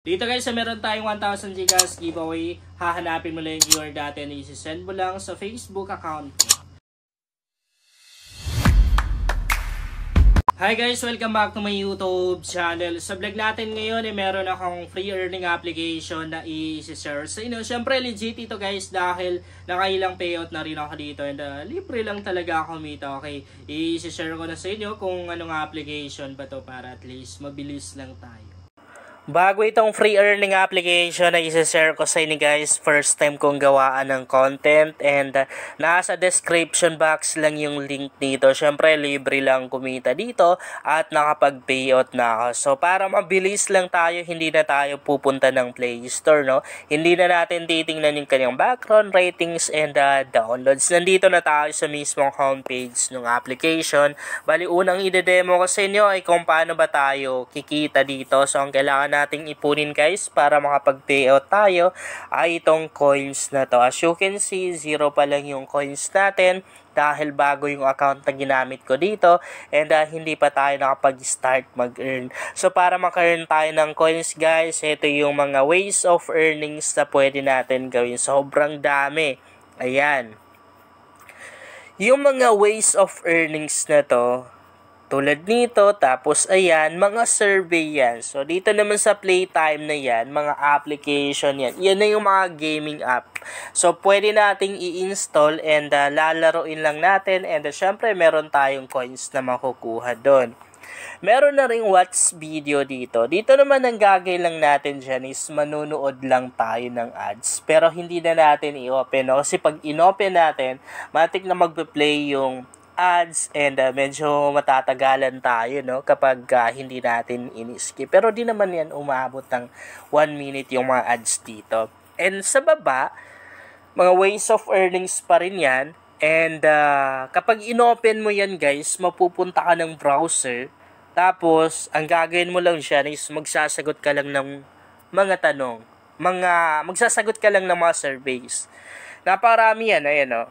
Dito guys, meron tayong 1,000 gigas giveaway. Hahanapin mo lang yung keyword natin. I-send mo lang sa Facebook account. Hi guys! Welcome back to my YouTube channel. Sa vlog natin ngayon, meron akong free earning application na i-share sa inyo. Siyempre legit ito guys dahil nakailang payout na rin ako dito. And libre lang talaga ako kumita. Okay, i-share ko na sa inyo kung anong application ba to para at least mabilis lang tayo. Bago itong free earning application na isa-share ko sa inyo guys, first time kong gawaan ng content and nasa description box lang yung link dito. Syempre libre lang kumita dito at nakapag-payout na ako. So para mabilis lang tayo, hindi na tayo pupunta ng Play Store, no? Hindi na natin titingnan yung kanyang background, ratings and downloads. Nandito na tayo sa mismong homepage ng application. Bali unang ide-demo ko sa inyo ay kung paano ba tayo kikita dito. So ang kailangan nating ipunin guys para makapag-payout tayo ay itong coins na to. As you can see, 0 pa lang yung coins natin dahil bago yung account na ginamit ko dito and hindi pa tayo nakapag-start mag-earn. So para maka-earn tayo ng coins guys, ito yung mga ways of earnings na pwede natin gawin. Sobrang dami. Ayan. Yung mga ways of earnings na to, tulad nito, tapos ayan, mga survey yan. So, dito naman sa Playtime na yan, mga application yan. Yan na yung mga gaming app. So, pwede nating i-install and lalaroin lang natin. And syempre, meron tayong coins na makukuha doon. Meron na ring watch video dito. Dito naman ang gagawin lang natin dyan is manunood lang tayo ng ads. Pero hindi na natin i-open. No? Kasi pag in-open natin, matik na magpe-play yung ads and medyo matatagalan tayo no kapag hindi natin in-skip. Pero di naman yan umabot ng 1 minute yung mga ads dito. And sa baba, mga ways of earnings pa rin yan. And kapag in-open mo yan guys, mapupunta ka ng browser. Tapos, ang gagawin mo lang siya is magsasagot ka lang ng mga tanong. Magsasagot ka lang ng mga surveys. Naparami yan, ayan no.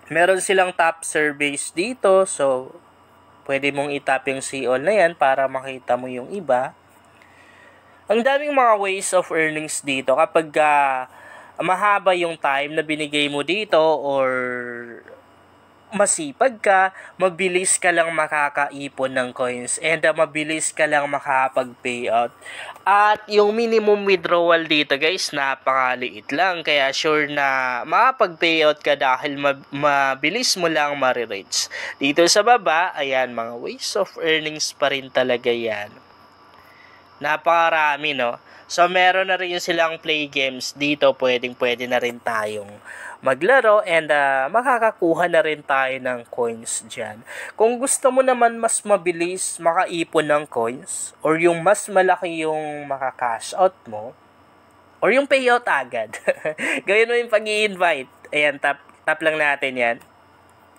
Meron silang top surveys dito. So, pwede mong itap yung see all na yan para makita mo yung iba. Ang daming mga ways of earnings dito. Kapag mahaba yung time na binigay mo dito or masipag ka, mabilis ka lang makakaipon ng coins and mabilis ka lang makakapag-payout. At yung minimum withdrawal dito guys, napakaliit lang. Kaya sure na makapag-payout ka dahil mabilis mo lang ma-reach. Dito sa baba, ayan, mga ways of earnings pa rin talaga yan. Napakarami, no? So, meron na rin silang play games dito. Pwede na rin tayong maglaro and makakakuha na rin tayo ng coins dyan. Kung gusto mo naman mas mabilis makaipon ng coins or yung mas malaki yung maka-cash out mo or yung payout agad, gawin mo yung pag-i-invite. Ayan, tap lang natin yan.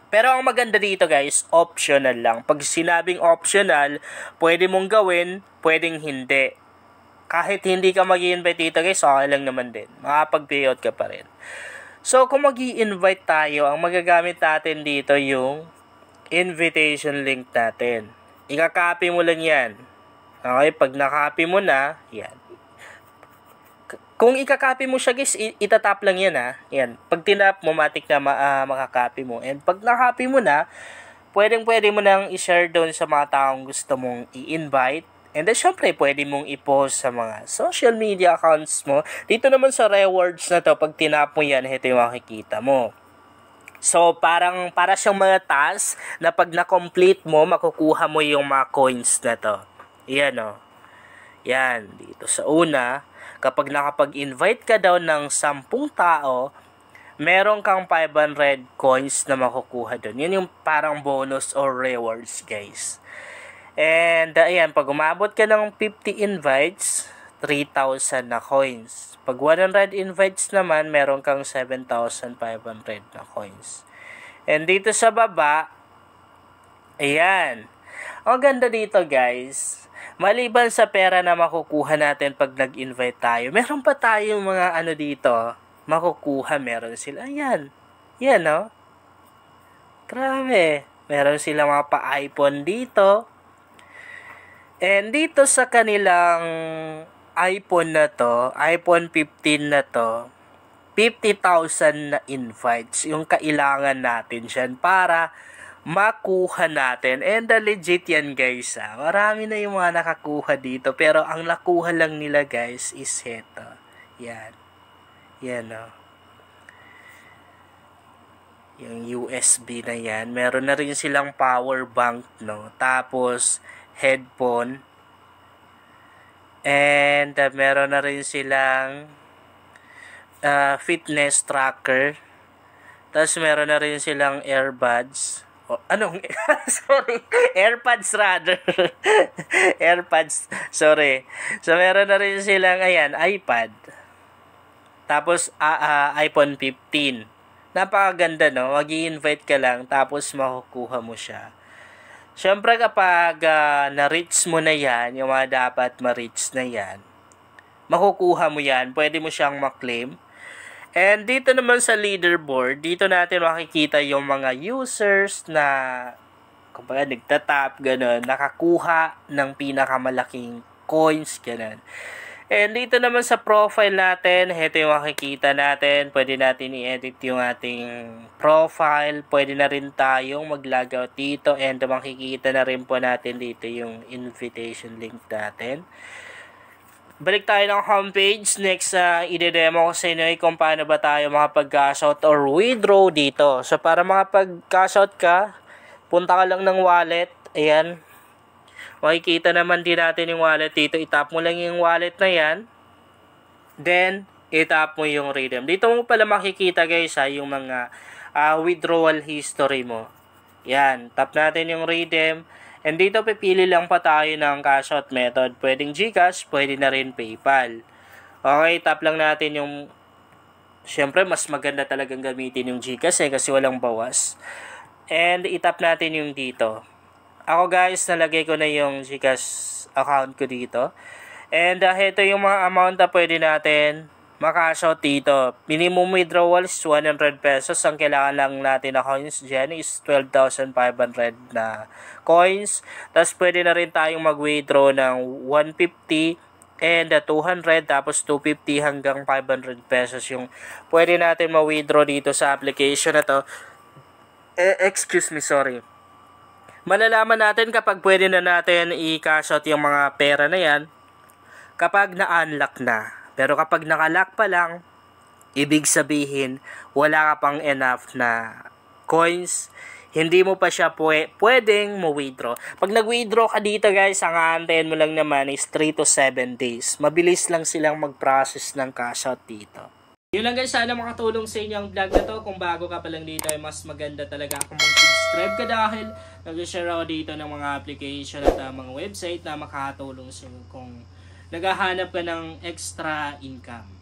Pero ang maganda dito guys, optional lang. Pag sinabing optional, pwede mong gawin, pwedeng hindi. Kahit hindi ka mag-i-invite dito guys, okay lang naman din. Makapag-payout ka pa rin. So, kung mag-i-invite tayo, ang magagamit natin dito yung invitation link natin. Ika-copy mo lang yan. Okay, pag na-copy mo na, yan. Kung ika-copy mo siya guys, itatap lang yan ha. Yan. Pag tinap mo, matik na makakopy mo. And pag na-copy mo na, pwede mo nang i-share doon sa mga taong gusto mong i-invite. And then, syempre, pwede mong i-post sa mga social media accounts mo. Dito naman sa rewards na to, pag tinap mo yan, ito yung makikita mo. So, para siyang mga tasks na pag na-complete mo, makukuha mo yung mga coins na to. Yan, o. Yan, dito sa una, kapag nakapag-invite ka daw ng 10 tao, meron kang 500 coins na makukuha doon. Yun yung parang bonus or rewards, guys. And, ayan, pag umabot ka ng 50 invites, 3,000 na coins. Pag 100 invites naman, meron kang 7,500 na coins. And dito sa baba, ayan. Ang ganda dito, guys. Maliban sa pera na makukuha natin pag nag-invite tayo, meron pa tayong mga dito, makukuha. Meron sila, ayan. Yan, no? Grabe. Meron sila mga pa-iPhone dito. And dito sa kanilang iPhone na to, iPhone 15 na to, 50,000 na invites yung kailangan natin dyan para makuha natin. And legit yan guys. Marami na yung mga nakakuha dito. Pero ang nakuha lang nila guys is heto. Yan. Yan o. Yung USB na yan. Meron na rin silang power bank, no? Tapos headphone. And meron na rin silang fitness tracker. Tapos meron na rin silang earbuds. Sorry. AirPods rather. AirPods. Sorry. So, meron na rin silang, ayan, iPad. Tapos, iPhone 15. Napakaganda, no? Mag-i-invite ka lang, tapos makukuha mo siya. Siyempre, kapag na-reach mo na yan, yung mga dapat ma-reach na yan, makukuha mo yan. Pwede mo siyang ma-claim. And dito naman sa leaderboard, dito natin makikita yung mga users na kumbaga nagtatap, ganun, nakakuha ng pinakamalaking coins, ganun. And dito naman sa profile natin, ito yung makikita natin. Pwede natin i-edit yung ating profile. Pwede na rin tayong mag-logout dito. And makikita na rin po natin dito yung invitation link natin. Balik tayo ng homepage. Next, i-demo ko sa inyo kung paano ba tayo makapag-cash out or withdraw dito. So, para makapag-cash out ka, punta ka lang ng wallet. Ayan. Makikita naman din natin yung wallet dito. I-tap mo lang yung wallet na yan. Then, i-tap mo yung redeem. Dito mo pala makikita guys yung mga withdrawal history mo. Yan. Tap natin yung redeem. And dito pipili lang pa tayo ng cash out method. Pwedeng GCash, pwede na rin PayPal. Okay, tap lang natin yung... Siyempre, mas maganda talagang gamitin yung GCash kasi walang bawas. And itap natin yung dito. Ako guys, nalagay ko na yung GCash account ko dito. And ito yung mga amount na pwede natin makash out dito. Minimum withdrawal is 100 pesos. Ang kailangan lang natin na coins dyan is 12,500 na coins. Tapos pwede na rin tayong mag-withdraw ng 150 and 200. Tapos 250 hanggang 500 pesos yung pwede natin ma-withdraw dito sa application na to. Excuse me, sorry. Malalaman natin kapag pwede na natin i-cash out yung mga pera na yan kapag na-unlock na. Pero kapag nakalock pa lang, ibig sabihin, wala ka pang enough na coins, hindi mo pa siya pwedeng mo-withdraw. Pag nag-withdraw ka dito guys, ang aantayin mo lang naman is 3 to 7 days. Mabilis lang silang mag-process ng cash out dito. Yun lang guys, sana makatulong sa inyo ang vlog na to. Kung bago ka pa lang dito, ay mas maganda talaga kung mag-subscribe ka dahil nag-share ako dito ng mga application at mga website na makakatulong sa inyo kung naghahanap ka ng extra income.